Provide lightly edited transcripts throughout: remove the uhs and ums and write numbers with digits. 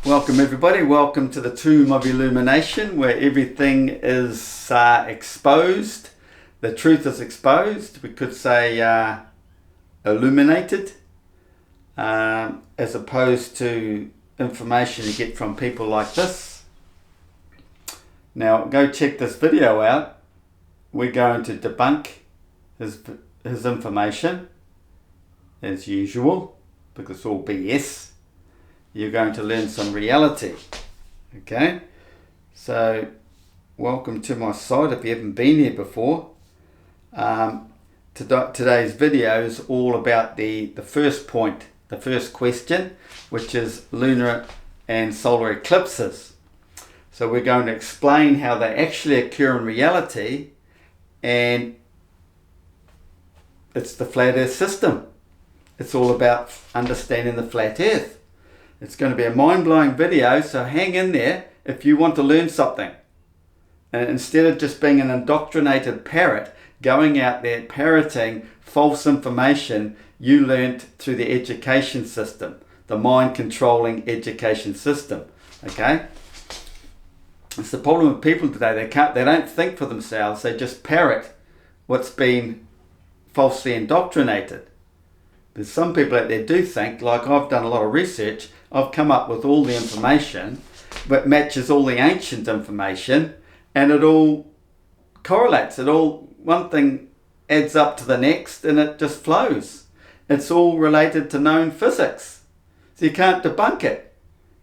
Welcome everybody, welcome to the tomb of illumination where everything is exposed, the truth is exposed, we could say illuminated, as opposed to information you get from people like this. Now go check this video out, we're going to debunk his information as usual because it's all BS. You're going to learn some reality. Okay, so welcome to my site if you haven't been here before. Today's video is all about the first point, the first question, which is lunar and solar eclipses. So we're going to explain how they actually occur in reality, and it's the flat earth system. It's all about understanding the flat earth. It's going to be a mind-blowing video, so hang in there if you want to learn something. And instead of just being an indoctrinated parrot, going out there parroting false information you learnt through the education system, the mind-controlling education system. Okay? It's the problem with people today. They don't think for themselves. They just parrot what's been falsely indoctrinated. There's some people out there do think, like I've done a lot of research, I've come up with all the information that matches all the ancient information, and it all correlates. One thing adds up to the next and it just flows. It's all related to known physics. So you can't debunk it.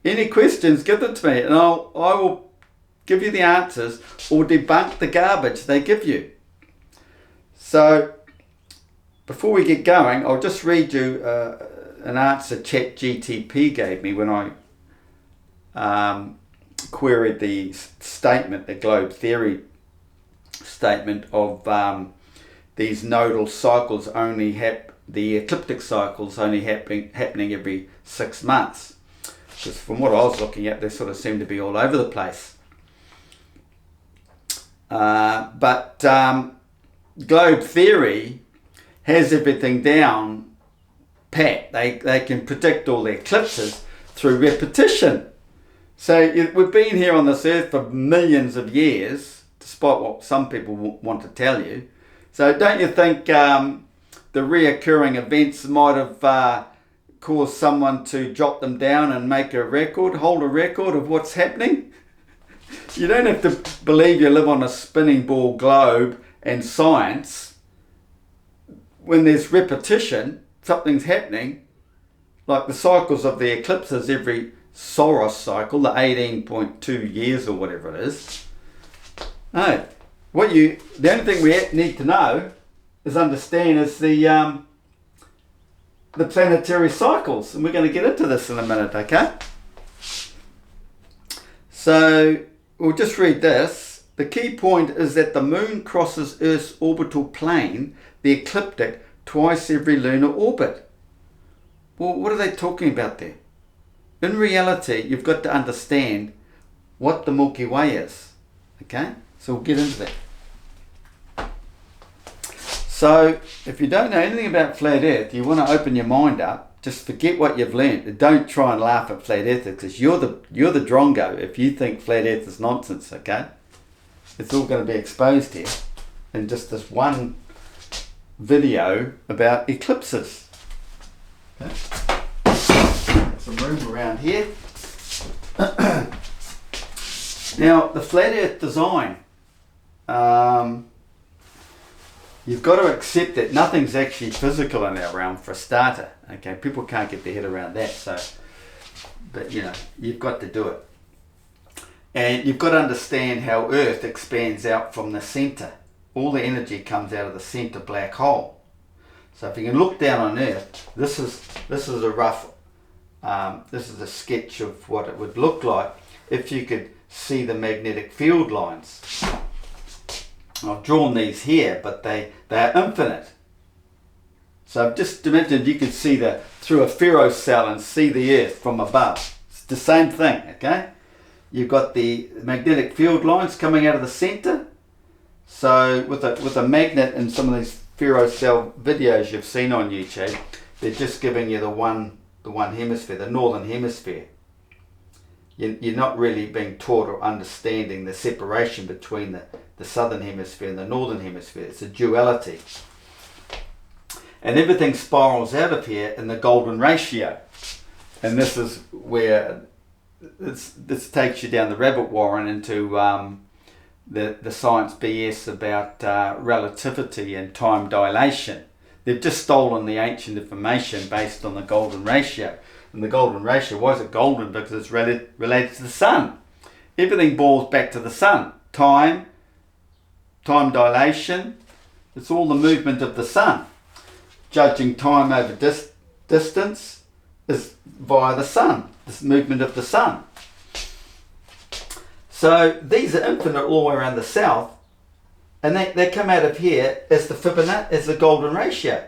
Any questions, give them to me and I will give you the answers or debunk the garbage they give you. So before we get going, I'll just read you an answer ChatGTP gave me when I queried the statement, the globe theory statement of these nodal cycles the ecliptic cycles only happening every 6 months. Because from what I was looking at, they sort of seem to be all over the place. But globe theory has everything down pat. They can predict all the eclipses through repetition. So we've been here on this earth for millions of years, despite what some people want to tell you. So don't you think the reoccurring events might have caused someone to jot them down and make a record, hold a record of what's happening? You don't have to believe you live on a spinning ball globe and science. When there's repetition, something's happening, like the cycles of the eclipses every Soros cycle, the 18.2 years or whatever it is. No, the only thing we need to know is understand is the planetary cycles, and we're going to get into this in a minute, okay? So we'll just read this. The key point is that the moon crosses Earth's orbital plane, the ecliptic, twice every lunar orbit. Well, what are they talking about there? In reality, you've got to understand what the Milky Way is. Okay? So we'll get into that. So, if you don't know anything about flat earth, you want to open your mind up, just forget what you've learned. Don't try and laugh at flat earth because you're the drongo if you think flat earth is nonsense, okay? It's all going to be exposed here in just this one video about eclipses. Okay. Some room around here. Now, the flat earth design, you've got to accept that nothing's actually physical in our realm for a starter. Okay, people can't get their head around that, so, but you know, you've got to do it. And you've got to understand how Earth expands out from the centre. All the energy comes out of the centre black hole. So if you can look down on Earth, this is a rough, this is a sketch of what it would look like if you could see the magnetic field lines. I've drawn these here, but they are infinite. So I've just imagined you could see through a ferrocell and see the Earth from above. It's the same thing, okay? You've got the magnetic field lines coming out of the centre. So with a magnet in some of these ferrocell videos you've seen on YouTube, they're just giving you the one hemisphere, the northern hemisphere. you're not really being taught or understanding the separation between the southern hemisphere and the northern hemisphere. It's a duality. And everything spirals out of here in the golden ratio. And this is where this takes you down the rabbit warren into the science BS about relativity and time dilation. They've just stolen the ancient information based on the golden ratio. And the golden ratio, why is it golden? Because it's related to the sun. Everything boils back to the sun. Time dilation, it's all the movement of the sun. Judging time over distance is via the sun, this movement of the sun. So these are infinite all the way around the south, and they come out of here as the Fibonacci, as the golden ratio,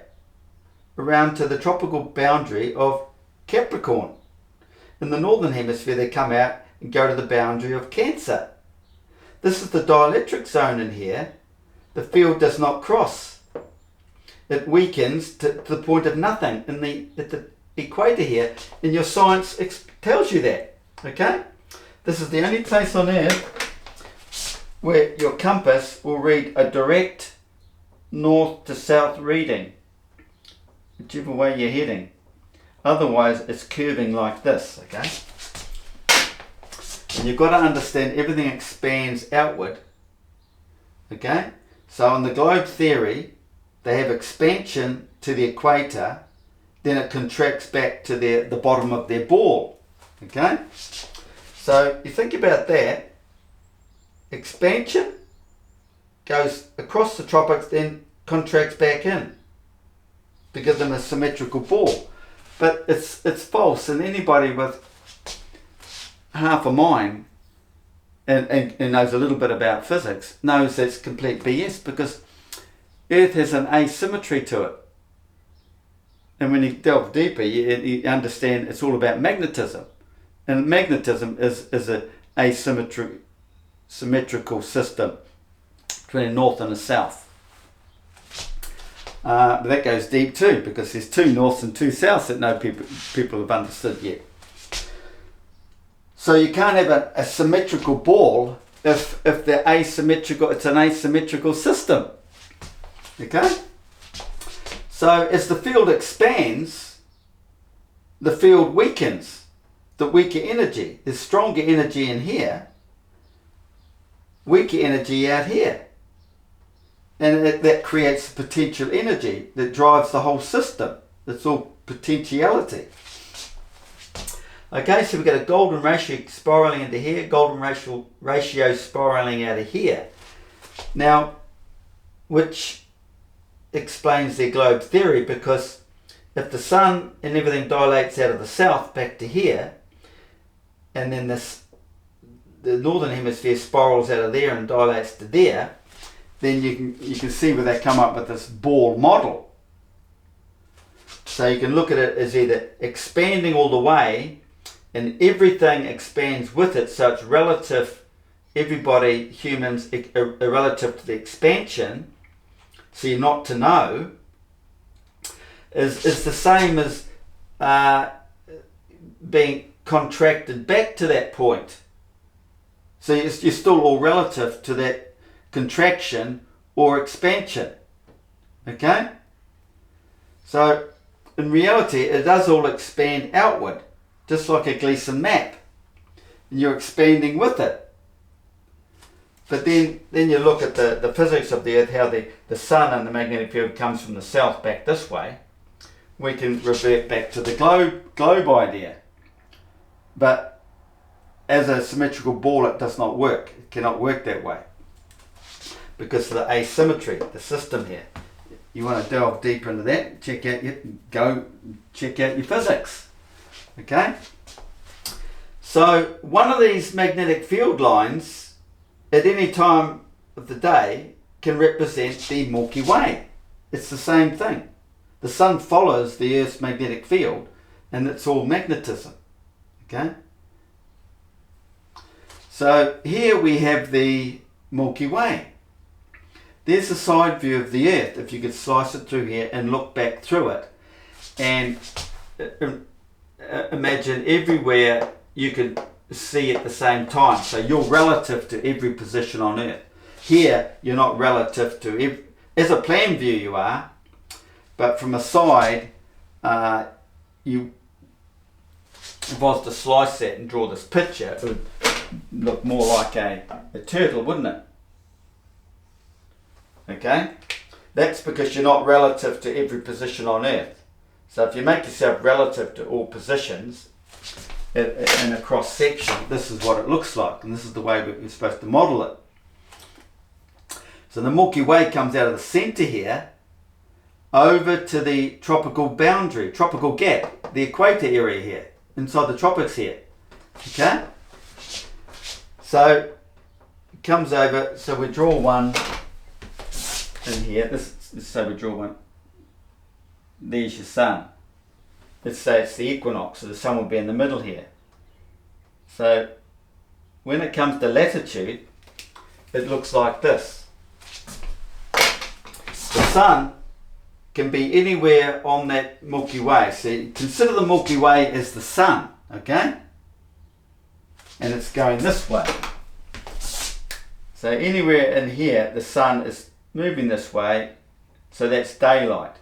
around to the tropical boundary of Capricorn. In the northern hemisphere, they come out and go to the boundary of Cancer. This is the dielectric zone in here. The field does not cross. It weakens to the point of nothing at the equator here, and your science tells you that. Okay? This is the only place on Earth where your compass will read a direct north to south reading, whichever way you're heading. Otherwise, it's curving like this, okay? And you've got to understand everything expands outward, okay? So in the globe theory, they have expansion to the equator, then it contracts back to the bottom of their ball, okay? So you think about that, expansion goes across the tropics, then contracts back in to give them a symmetrical ball. But it's false, and anybody with half a mind and knows a little bit about physics knows that's complete BS, because Earth has an asymmetry to it. And when you delve deeper, you understand it's all about magnetism. And magnetism is a symmetrical system between a north and a south. But that goes deep too, because there's two norths and two souths that no people have understood yet. So you can't have a symmetrical ball if they're asymmetrical. It's an asymmetrical system. Okay? So as the field expands, the field weakens. The weaker energy. There's stronger energy in here, weaker energy out here. And that creates potential energy that drives the whole system. It's all potentiality. Okay, so we've got a golden ratio spiraling into here, golden ratio spiraling out of here. Now, which explains their globe theory, because if the sun and everything dilates out of the south back to here, and then the northern hemisphere spirals out of there and dilates to there, then you can see where they come up with this ball model. So you can look at it as either expanding all the way, and everything expands with it, so it's relative, everybody, humans, are relative to the expansion, so you're not to know, is the same as being contracted back to that point. So you're still all relative to that contraction or expansion. Okay? So in reality, it does all expand outward, just like a Gleason map. And you're expanding with it. But then you look at the physics of the Earth, how the sun and the magnetic field comes from the south back this way. We can revert back to the globe idea. But as a symmetrical ball, it does not work. It cannot work that way, because of the asymmetry, the system here. You want to delve deeper into that, go check out your physics. Okay? So one of these magnetic field lines at any time of the day can represent the Milky Way. It's the same thing. The sun follows the Earth's magnetic field, and it's all magnetism. Okay? So here we have the Milky Way. There's a side view of the Earth, if you could slice it through here and look back through it, and imagine everywhere you could see at the same time. So you're relative to every position on Earth. Here, you're not relative to every, as a plan view you are, but from a side, you, if I was to slice that and draw this picture, it would look more like a turtle, wouldn't it? Okay? That's because you're not relative to every position on Earth. So if you make yourself relative to all positions in a cross section, this is what it looks like, and this is the way we're supposed to model it. So the Milky Way comes out of the center here over to the tropical boundary, tropical gap, the equator area here, inside the tropics here. Okay? So it comes over, so we draw one in here. Let's say we draw one. There's your sun. Let's say it's the equinox, so the sun will be in the middle here. So when it comes to latitude, it looks like this. The sun can be anywhere on that Milky Way. So consider the Milky Way as the sun, okay? And it's going this way. So anywhere in here, the sun is moving this way, so that's daylight.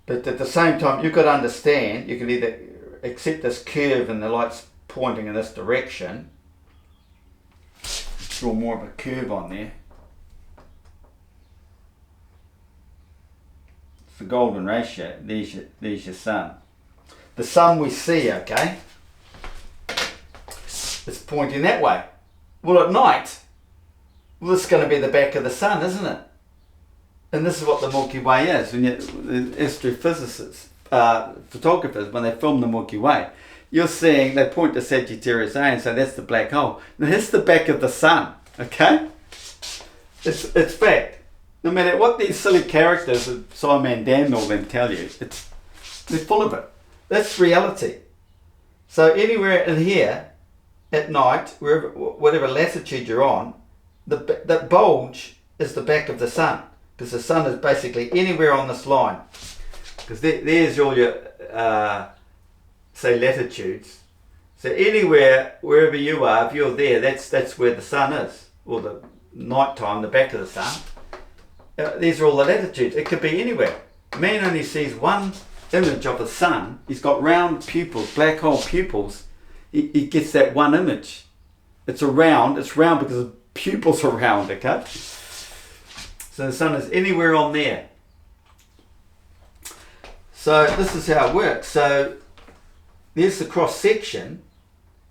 But at the same time, you've got to understand, you can either accept this curve and the light's pointing in this direction. Draw more of a curve on there. The golden ratio, there's your sun. The sun we see, okay, it's pointing that way. Well, at night, well, this is going to be the back of the sun, isn't it? And this is what the Milky Way is. When the astrophysicists, photographers, when they film the Milky Way, you're seeing, they point to Sagittarius A and say that's the black hole. Now, here's the back of the sun, okay? It's fact. No matter what these silly characters that Sciman Dan and all them tell you, they're full of it. That's reality. So anywhere in here, at night, wherever, whatever latitude you're on, that bulge is the back of the sun. Because the sun is basically anywhere on this line. Because there's all your, say, latitudes. So anywhere, wherever you are, if you're there, that's where the sun is. Or the nighttime, the back of the sun. These are all the latitudes. It could be anywhere. Man only sees one image of the sun. He's got round pupils, black hole pupils. He gets that one image. It's round because the pupils are round, okay? So the sun is anywhere on there. So this is how it works. So there's the cross section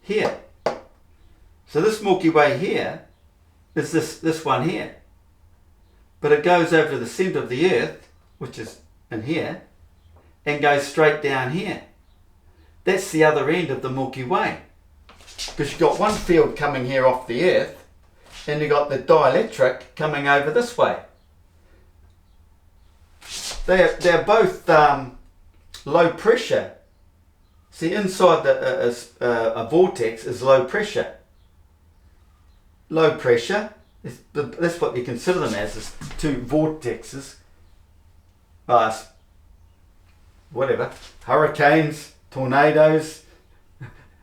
here. So this Milky Way here is this one here. But it goes over to the centre of the Earth, which is in here, and goes straight down here. That's the other end of the Milky Way. Because you've got one field coming here off the Earth, and you've got the dielectric coming over this way. They're both low pressure. See, inside a vortex is low pressure. Low pressure. That's what you consider them as, is two vortexes, whatever, hurricanes, tornadoes,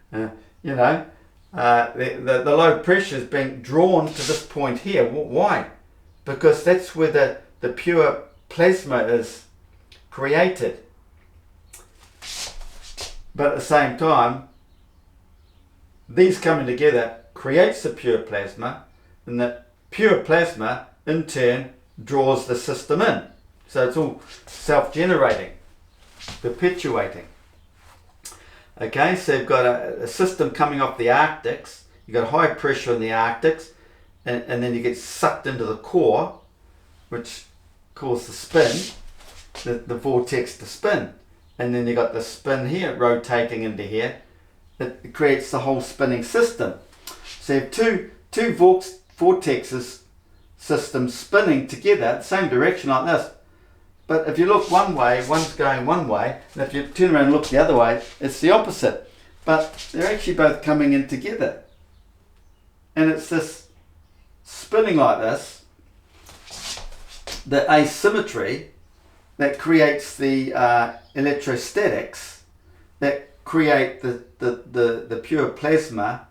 the low pressure is being drawn to this point here. Why? Because that's where the pure plasma is created. But at the same time, these coming together creates the pure plasma, and the pure plasma in turn draws the system in. So it's all self-generating, perpetuating. Okay, so you've got a system coming off the Arctics. You've got high pressure in the Arctics, and then you get sucked into the core, which causes the spin, the vortex to spin. And then you've got the spin here rotating into here. It creates the whole spinning system. So you have two vortexes systems spinning together, the same direction like this. But if you look one way, one's going one way, and if you turn around and look the other way, it's the opposite. But they're actually both coming in together. And it's this spinning like this, the asymmetry, that creates the electrostatics that create the pure plasma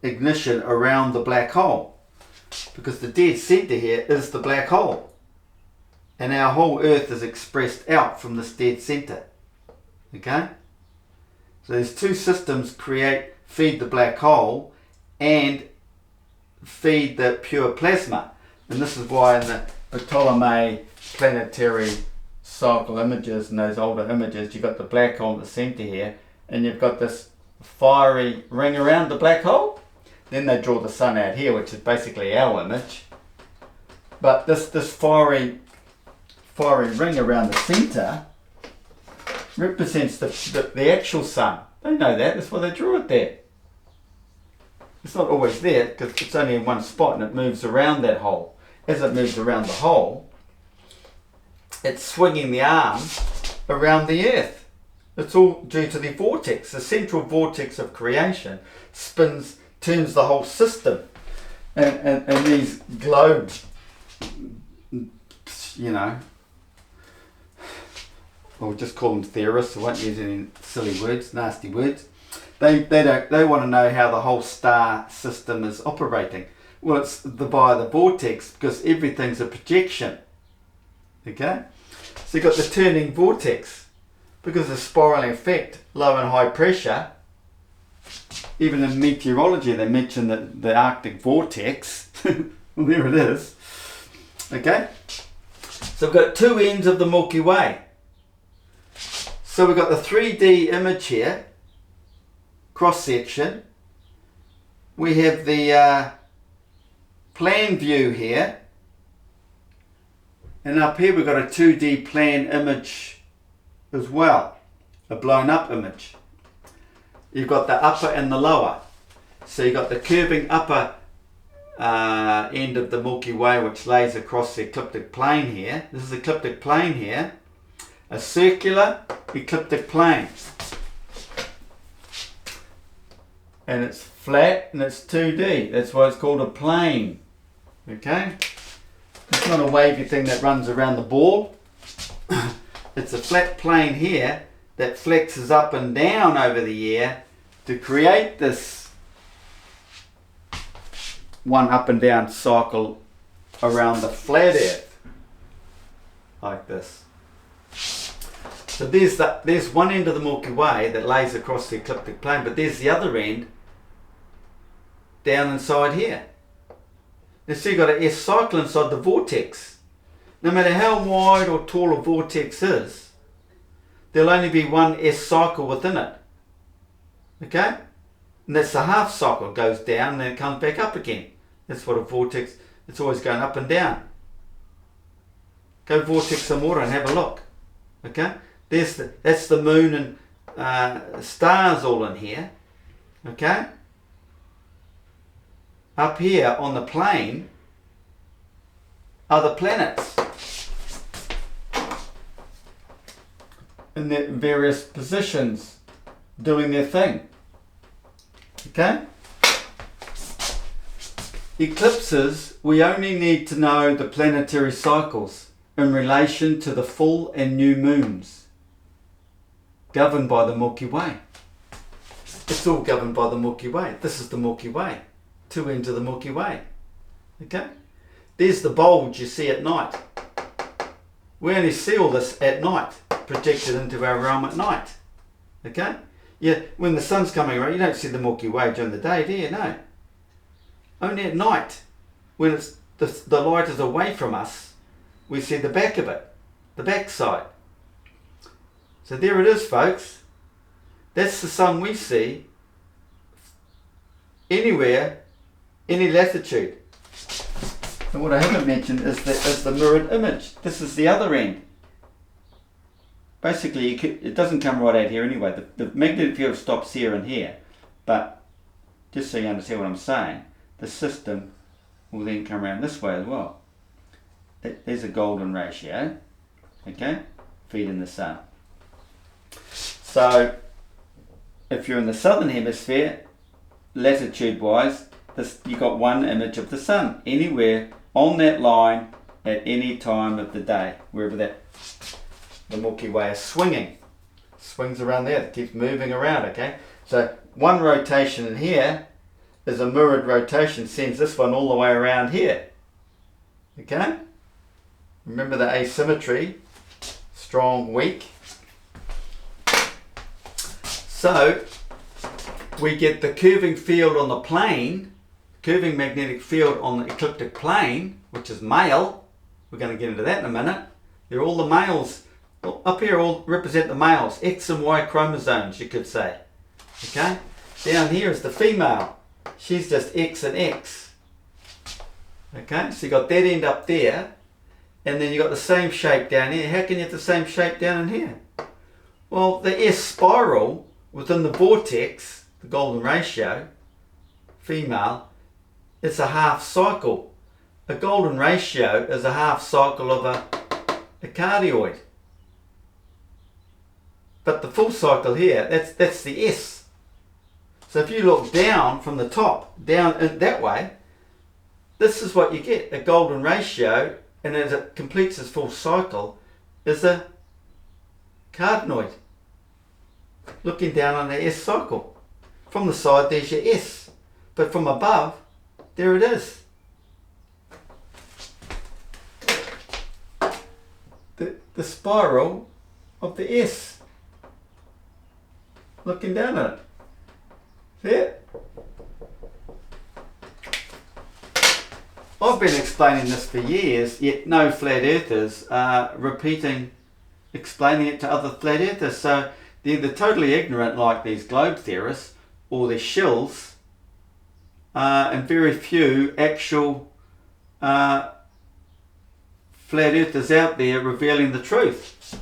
ignition around the black hole, because the dead center here is the black hole, and our whole Earth is expressed out from this dead center. Okay, so there's two systems: feed the black hole and feed the pure plasma. And this is why in the Ptolemy planetary cycle images and those older images, you've got the black hole in the center here, and you've got this fiery ring around the black hole. Then they draw the sun out here, which is basically our image. But this fiery ring around the center represents the actual sun. They know that. That's why they drew it there. It's not always there because it's only in one spot and it moves around that hole. As it moves around the hole, it's swinging the arm around the Earth. It's all due to the vortex. The central vortex of creation turns the whole system. And these globes, you know, we'll just call them theorists. I won't use any silly words, nasty words. They want to know how the whole star system is operating. Well, it's by the vortex, because everything's a projection. Okay? So you've got the turning vortex. Because of the spiraling effect, low and high pressure, even in meteorology they mention the Arctic vortex. Well, there it is. Okay? So we've got two ends of the Milky Way. So we've got the 3D image here, cross section. We have the plan view here, and up here we've got a 2D plan image as well, a blown up image. You've got the upper and the lower. So you've got the curving upper end of the Milky Way, which lays across the ecliptic plane here. This is the ecliptic plane here, a circular ecliptic plane. And it's flat and it's 2D. That's why it's called a plane. Okay? It's not a wavy thing that runs around the ball. It's a flat plane here that flexes up and down over the year to create this one up and down cycle around the flat Earth. Like this. So there's one end of the Milky Way that lays across the ecliptic plane, but there's the other end down inside here. And so you've got an S cycle inside the vortex. No matter how wide or tall a vortex is, there'll only be one S cycle within it. Okay? And that's the half cycle. It goes down and then it comes back up again. That's what a vortex, it's always going up and down. Go vortex some water and have a look. Okay? That's the moon and stars all in here. Okay? Up here on the plane are the planets in their various positions doing their thing. Okay? Eclipses, we only need to know the planetary cycles in relation to the full and new moons, governed by the Milky Way. It's all governed by the Milky Way. This is the Milky Way. Two ends of the Milky Way. Okay? There's the bulge you see at night. We only see all this at night, projected into our realm at night. Okay? Yeah, when the sun's coming around, you don't see the Milky Way during the day, do you? No. Only at night, when the light is away from us, we see the back of it, the back side. So there it is, folks. That's the sun we see anywhere, any latitude. And what I haven't mentioned is the mirrored image. This is the other end. Basically, it doesn't come right out here anyway. The magnetic field stops here and here. But just so you understand what I'm saying, the system will then come around this way as well. There's a golden ratio, okay, feeding the sun. So if you're in the southern hemisphere, latitude-wise, you got one image of the sun anywhere on that line at any time of the day, wherever the Milky Way is swinging. swings around there. It keeps moving around, okay? So one rotation in here is a mirrored rotation, sends this one all the way around here. Okay? Remember the asymmetry, strong, weak. So we get the curving field on the plane, curving magnetic field on the ecliptic plane, which is male. We're going to get into that in a minute. They're all the males. Up here all represent the males, X and Y chromosomes, you could say. Okay? Down here is the female. She's just X and X. Okay? So you got that end up there, and then you got the same shape down here. How can you have the same shape down in here? Well, the S spiral within the vortex, the golden ratio, female, it's a half cycle. A golden ratio is a half cycle of a cardioid. But the full cycle here, that's the S. So if you look down from the top, down in that way, this is what you get. A golden ratio, and as it completes its full cycle, is a cardioid. Looking down on the S cycle. From the side, there's your S. But from above, there it is. The spiral of the S. Looking down at it. See it? I've been explaining this for years, yet no flat earthers are explaining it to other flat earthers. So they're either totally ignorant like these globe theorists, or they're shills, and very few actual flat earthers out there revealing the truth.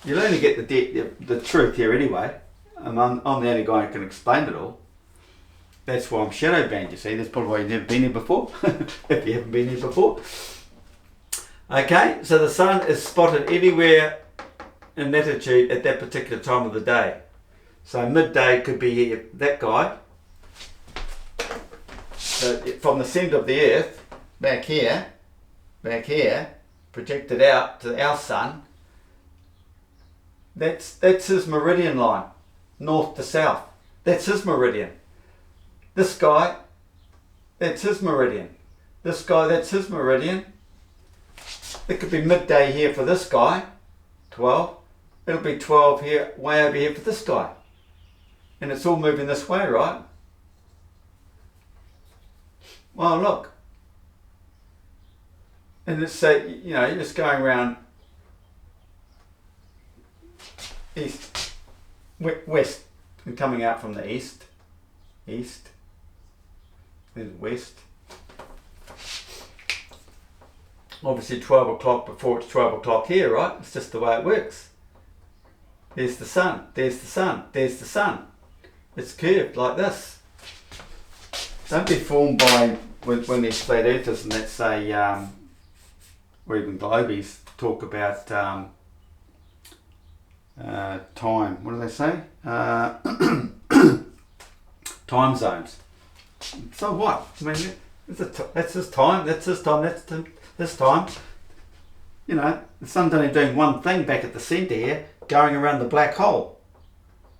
You'll only get the truth here anyway. I'm the only guy who can explain it all. That's why I'm shadow banned, you see. That's probably why you've never been here before, if you haven't been here before. Okay, so the sun is spotted anywhere in latitude at that particular time of the day. So midday could be here, that guy. So from the centre of the earth, back here, projected out to our sun, that's his meridian line, north to south. That's his meridian. This guy, that's his meridian. This guy, that's his meridian. It could be midday here for this guy, 12. It'll be 12 here, way over here for this guy. And it's all moving this way, right? Well, look. And it's it's going around east, west, and coming out from the east, then west. Obviously 12 o'clock before it's 12 o'clock here, right? It's just the way it works. There's the sun, there's the sun, there's the sun. It's curved like this. Don't be fooled by when these flat earthers and let's say, or even globies talk about time. What do they say? Time zones. So what? I mean, that's his time, that's his time, that's this time. You know, the sun's only doing one thing back at the centre here, going around the black hole.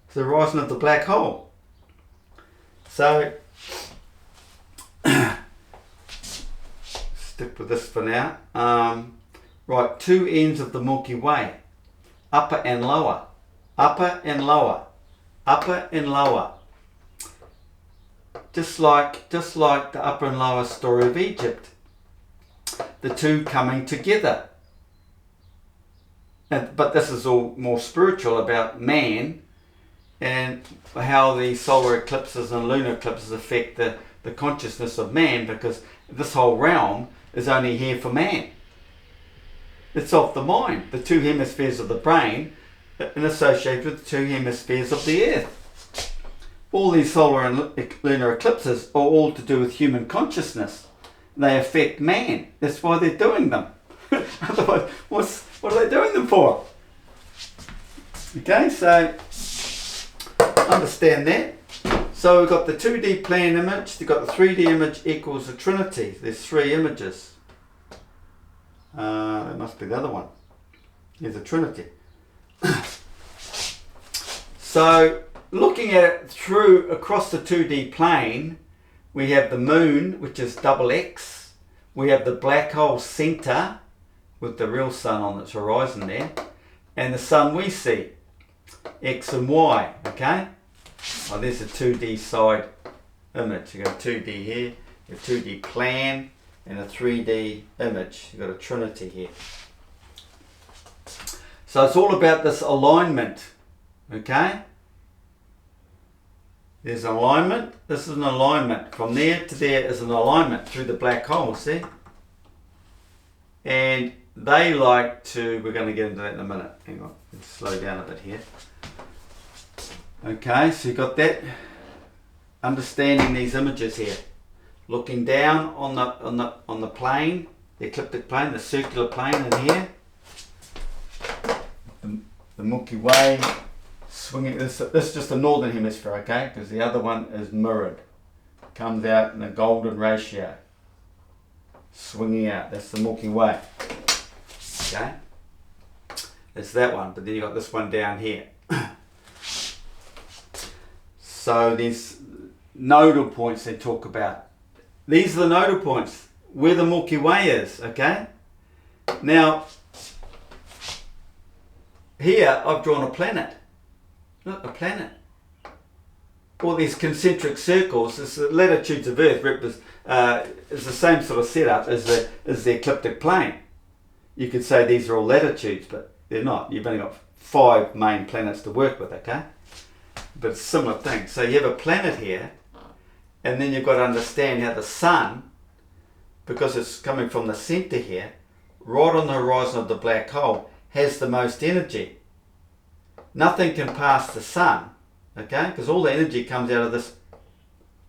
It's the horizon of the black hole. So, stick with this for now. Right, two ends of the Milky Way. Upper and lower. Upper and lower. Upper and lower. Just like the upper and lower story of Egypt. The two coming together. But this is all more spiritual about man and how the solar eclipses and lunar eclipses affect the consciousness of man, because this whole realm is only here for man. It's of the mind, the two hemispheres of the brain, and associated with the two hemispheres of the earth. All these solar and lunar eclipses are all to do with human consciousness. They affect man. That's why they're doing them. Otherwise, what are they doing them for? Okay, so understand that. So we've got the 2D plan image, we've got the 3D image equals a trinity. There's three images. That must be the other one. There's a trinity. So looking at it through across the 2D plane, we have the moon, which is double X. We have the black hole center with the real sun on its horizon there, and the sun we see, X and Y, okay? Oh, there's a 2D side image. You've got a 2D here, a 2D plan, and a 3D image. You've got a trinity here. So it's all about this alignment, okay? There's an alignment. This is an alignment. From there to there is an alignment through the black hole, see? And they like to, we're going to get into that in a minute. Hang on, let's slow down a bit here. Okay, so you've got that, understanding these images here. Looking down on the plane, the ecliptic plane, the circular plane in here. The Milky Way swinging, this is just the northern hemisphere, okay? Because the other one is mirrored. Comes out in a golden ratio. Swinging out, that's the Milky Way. Okay? That's that one, but then you've got this one down here. So these nodal points they talk about. These are the nodal points, where the Milky Way is, okay? Now, here I've drawn a planet. Look, a planet. All these concentric circles, this the latitudes of Earth is the same sort of setup as the ecliptic plane. You could say these are all latitudes, but they're not. You've only got 5 main planets to work with, okay? But it's a similar thing. So you have a planet here, and then you've got to understand how the sun, because it's coming from the center here, right on the horizon of the black hole, has the most energy. Nothing can pass the sun, okay? Because all the energy comes out of this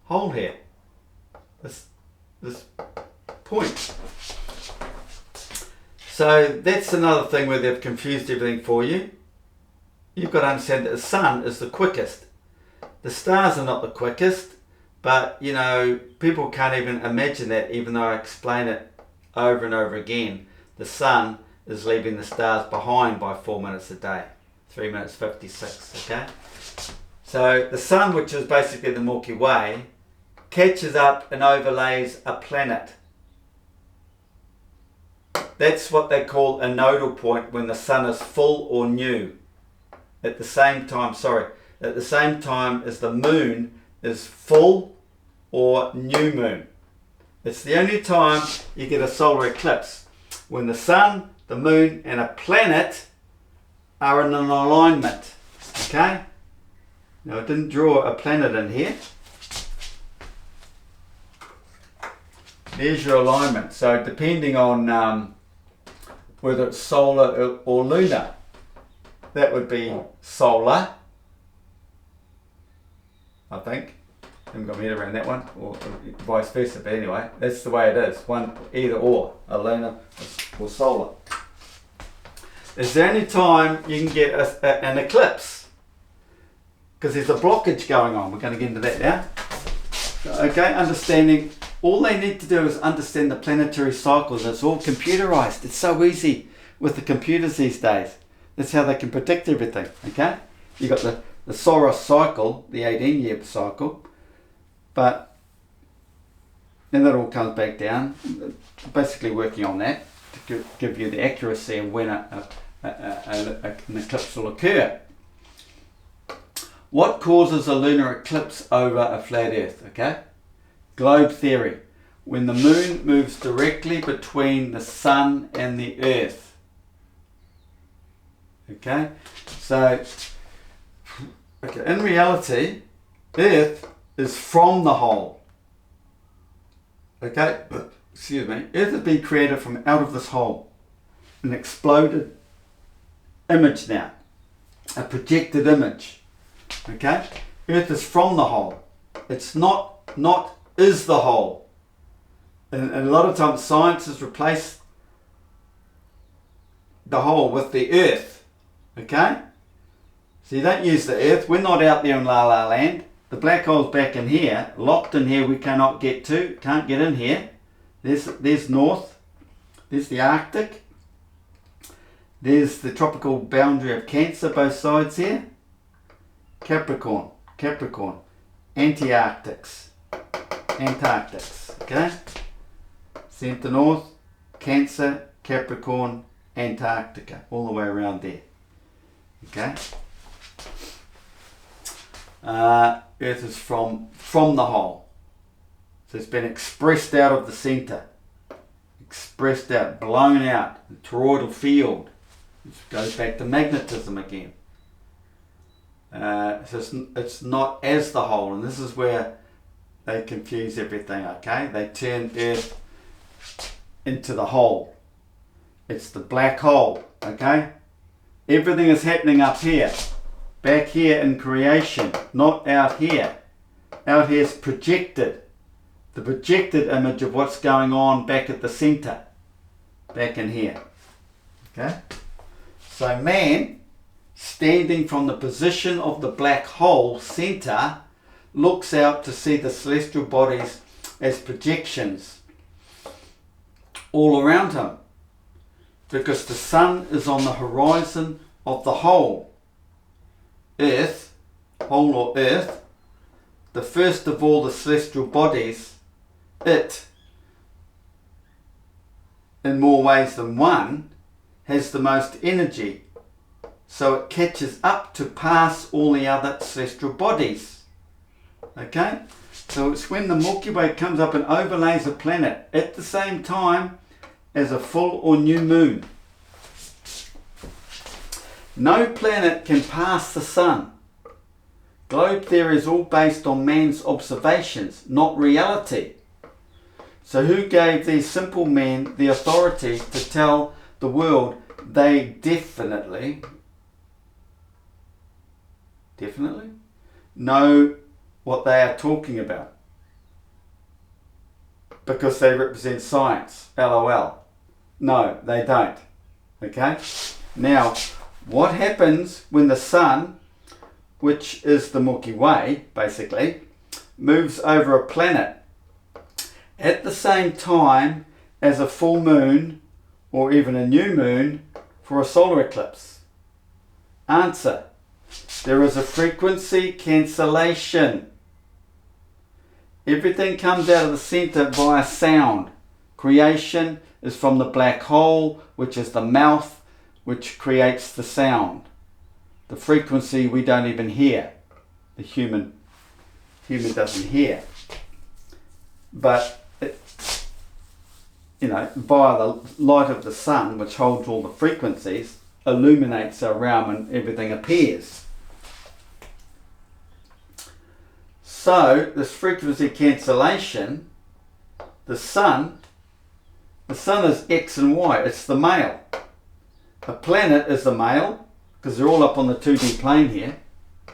hole here, this point. So that's another thing where they've confused everything for you. You've got to understand that the sun is the quickest. The stars are not the quickest, but you know, people can't even imagine that, even though I explain it over and over again. The sun is leaving the stars behind by 4 minutes a day, 3 minutes 56, okay? So the sun, which is basically the Milky Way, catches up and overlays a planet. That's what they call a nodal point when the sun is full or new. At the same time as the moon is full or new moon. It's the only time you get a solar eclipse, when the sun, the moon and a planet are in an alignment, okay? Now I didn't draw a planet in here. There's your alignment. So depending on whether it's solar or lunar, that would be solar, I think. I haven't got my head around that one, or vice versa, but anyway, that's the way it is. One, either or, a lunar or solar. It's the only time you can get an eclipse, because there's a blockage going on. We're going to get into that now. Okay, understanding, all they need to do is understand the planetary cycles. It's all computerized. It's so easy with the computers these days. That's how they can predict everything, okay? You've got the solar cycle, the 18-year cycle, but then that all comes back down. Basically working on that to give you the accuracy of when an eclipse will occur. What causes a lunar eclipse over a flat Earth, okay? Globe theory. When the moon moves directly between the sun and the Earth. Okay, so in reality, Earth is from the hole. Okay, excuse me. Earth has been created from out of this hole, an exploded image now, a projected image. Okay, Earth is from the hole. It's not is the hole. And a lot of times science has replaced the hole with the Earth. Okay? So you don't use the Earth. We're not out there in La La Land. The black hole's back in here, locked in here, we cannot get to, can't get in here. There's north, there's the Arctic, there's the tropical boundary of Cancer, both sides here. Capricorn, Antarctics, okay? Centre North, Cancer, Capricorn, Antarctica, all the way around there, okay? Earth is from the whole, so it's been expressed out of the centre, expressed out, blown out, the toroidal field. It goes back to magnetism again. So it's not as the whole, and this is where they confuse everything, okay? They turn Earth into the whole. It's the black hole, okay? Everything is happening up here, back here in creation, not out here. Out here is projected, the projected image of what's going on back at the centre, back in here, okay? So man, standing from the position of the black hole centre, looks out to see the celestial bodies as projections all around him, because the sun is on the horizon of the whole. Earth, whole or earth, the first of all the celestial bodies, it, in more ways than one, has the most energy. So it catches up to pass all the other celestial bodies. Okay? So it's when the Milky Way comes up and overlays a planet at the same time as a full or new moon. No planet can pass the sun. Globe theory is all based on man's observations, not reality. So who gave these simple men the authority to tell the world they definitely know what they are talking about? Because they represent science, LOL. No, they don't. Okay? Now, what happens when the sun, which is the Milky Way, basically, moves over a planet at the same time as a full moon or even a new moon for a solar eclipse? Answer: there is a frequency cancellation. Everything comes out of the center via sound. Creation is from the black hole, which is the mouth, which creates the sound. The frequency we don't even hear. The human doesn't hear. But via the light of the sun, which holds all the frequencies, illuminates our realm and everything appears. So this frequency cancellation, the sun is X and Y, it's the male. A planet is the male, because they're all up on the 2D plane here.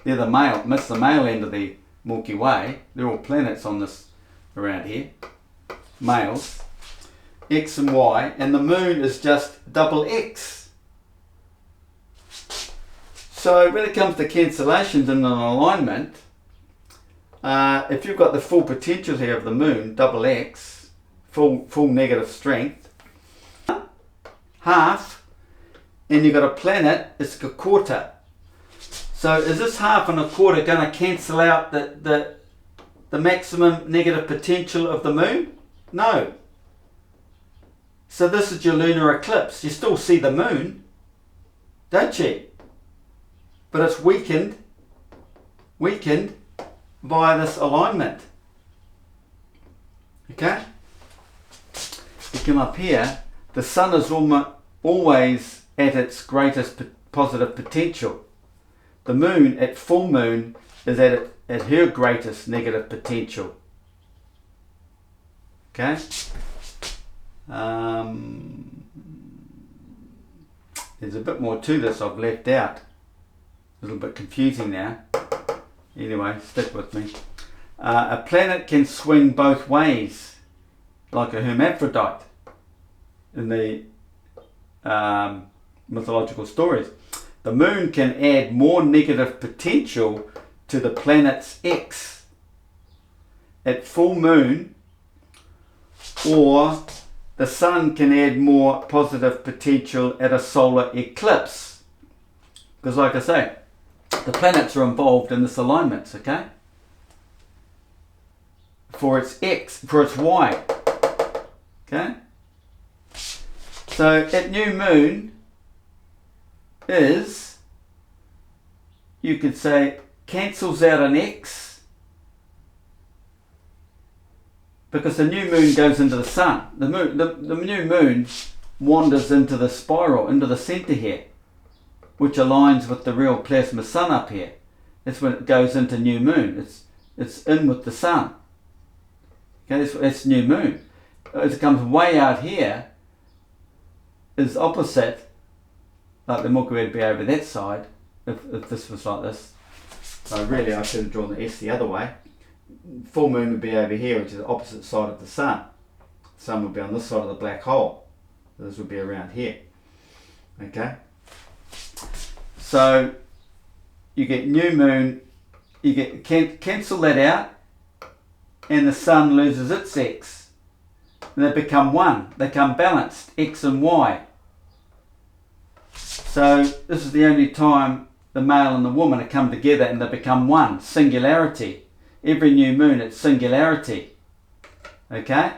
They're the male, that's the male end of the Milky Way. They're all planets on this around here, males, X and Y, and the moon is just double X. So when it comes to cancellations in an alignment, if you've got the full potential here of the moon, double X, full negative strength, half, and you've got a planet, it's a quarter. So is this half and a quarter going to cancel out the maximum negative potential of the moon? No. So this is your lunar eclipse. You still see the moon, don't you? But it's weakened by this alignment. Okay? You come up here, the sun is always at its greatest positive potential. The moon at full moon is at her greatest negative potential. Okay? There's a bit more to this I've left out. A little bit confusing now. Anyway, stick with me. A planet can swing both ways, like a hermaphrodite in the mythological stories. The moon can add more negative potential to the planet's X at full moon, or the sun can add more positive potential at a solar eclipse. Because like I say, the planets are involved in this alignments, okay? For its X, for its Y, okay? So at new moon is, you could say, cancels out an X, because the new moon goes into the sun. The new moon wanders into the spiral, into the center here, which aligns with the real plasma sun up here. That's when it goes into new moon. It's in with the sun. Okay, that's new moon. As it comes way out here, is opposite, like the Milky Way would be over that side, if this was like this. So really I should have drawn the S the other way. Full moon would be over here, which is the opposite side of the sun. The sun would be on this side of the black hole. This would be around here. Okay? So you get new moon, you get cancel that out, and the sun loses its X. And they become one. They become balanced, X and Y. So this is the only time the male and the woman have come together and they become one, singularity. Every new moon it's singularity. Okay?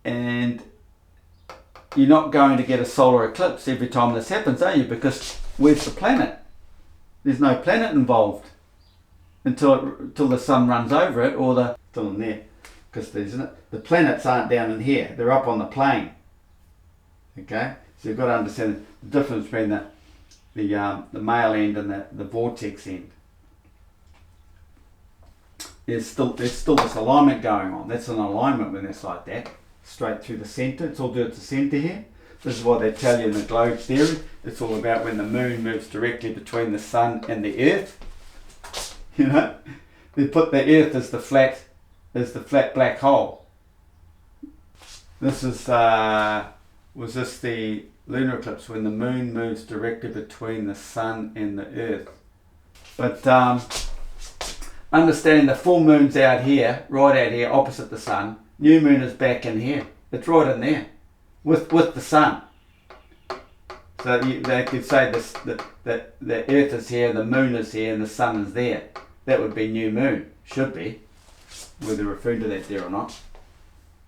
And you're not going to get a solar eclipse every time this happens, are you? Because where's the planet? There's no planet involved until the sun runs over it, or the still in there, because the planets aren't down in here. They're up on the plane. Okay, so you've got to understand the difference between the male end and the vortex end. There's still this alignment going on. That's an alignment when it's like that, straight through the centre. It's all due at the centre here. This is what they tell you in the globe theory. It's all about when the moon moves directly between the sun and the earth. You know, they put the earth as the flat black hole. This is was this the lunar eclipse when the moon moves directly between the sun and the earth. But understand the full moon's out here, right out here, opposite the sun. New moon is back in here. It's right in there, with the sun. So they could say that the earth is here, the moon is here, and the sun is there. That would be new moon. Should be. Whether they're referring to that there or not.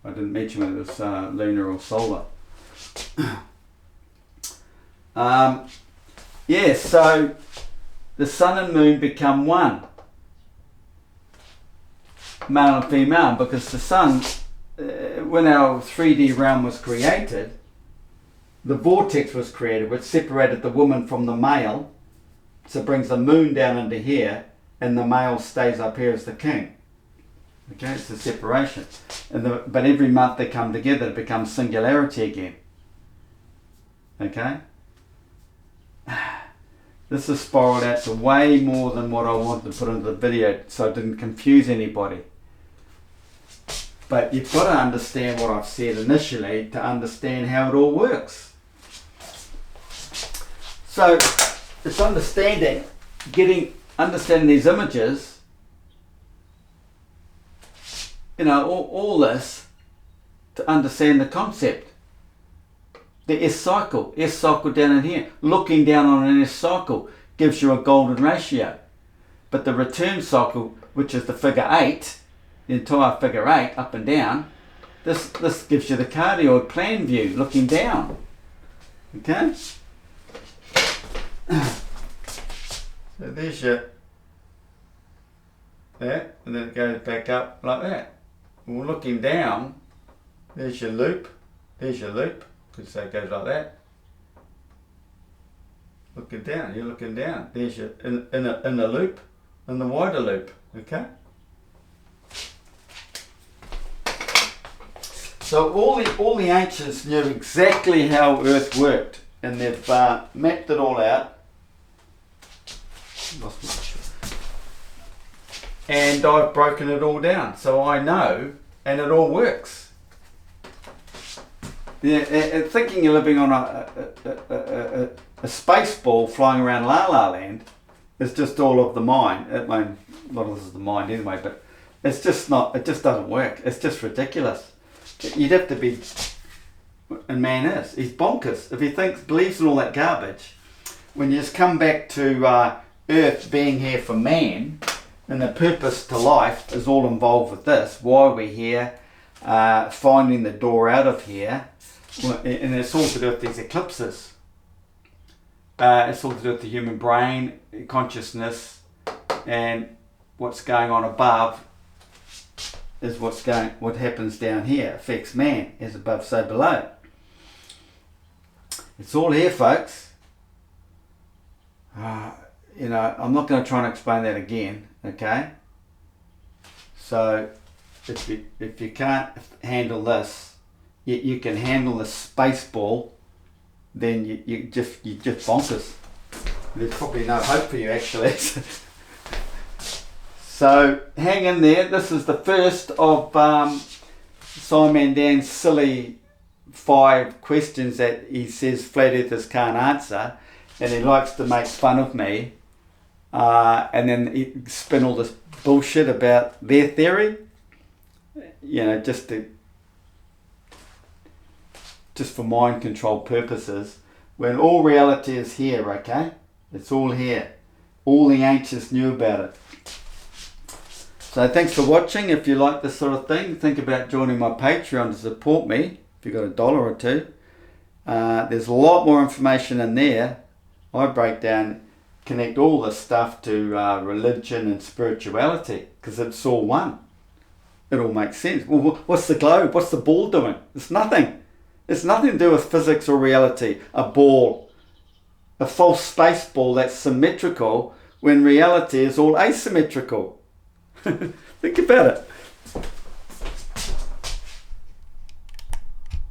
I didn't mention whether it was lunar or solar. Yeah, so the sun and moon become one. Male and female, because the sun, when our 3D realm was created, the vortex was created, which separated the woman from the male. So it brings the moon down into here, and the male stays up here as the king. Okay, it's the separation. But every month they come together, it becomes singularity again. Okay? This is spiraled out to way more than what I wanted to put into the video, so I didn't confuse anybody. But you've got to understand what I've said initially to understand how it all works. So it's understanding these images, you know, all this to understand the concept. The S cycle down in here, looking down on an S cycle gives you a golden ratio. But the return cycle, which is the figure 8, the entire figure 8 up and down, this gives you the cardioid plan view looking down. Okay? So there's your that, and then it goes back up like that. Well, looking down, there's your loop. Could say it goes like that. Looking down, you're looking down. There's your inner loop and the wider loop. Okay. So all the ancients knew exactly how Earth worked, and they've mapped it all out. And I've broken it all down, so I know, and it all works. Yeah, thinking you're living on a space ball flying around La La Land is just all of the mind. I mean, a lot of this is the mind anyway, but it's just not. It just doesn't work. It's just ridiculous. You'd have to be, and man is. He's bonkers if he believes in all that garbage. when you just come back to Earth being here for man, and the purpose to life is all involved with this, why we're here, finding the door out of here, and it's all to do with these eclipses. It's all to do with the human brain, consciousness, and what's going on above is what happens down here affects man, as above so below. It's all here, folks. You know, I'm not going to try and explain that again, okay? So if you can't handle this, you can handle the space ball, then you just bonkers. There's probably no hope for you, actually. So hang in there. This is the first of Sciman Dan's silly 5 questions that he says flat earthers can't answer, and he likes to make fun of me, and then he spin all this bullshit about their theory, you know, just for mind control purposes, when all reality is here, okay? It's all here. All the ancients knew about it. So thanks for watching. If you like this sort of thing, think about joining my Patreon to support me. If you've got $1 or $2. There's a lot more information in there. I break down, connect all this stuff to religion and spirituality, because it's all one. It all makes sense. Well, what's the globe? What's the ball doing? It's nothing. It's nothing to do with physics or reality. A ball, a false space ball that's symmetrical, when reality is all asymmetrical. Think about it.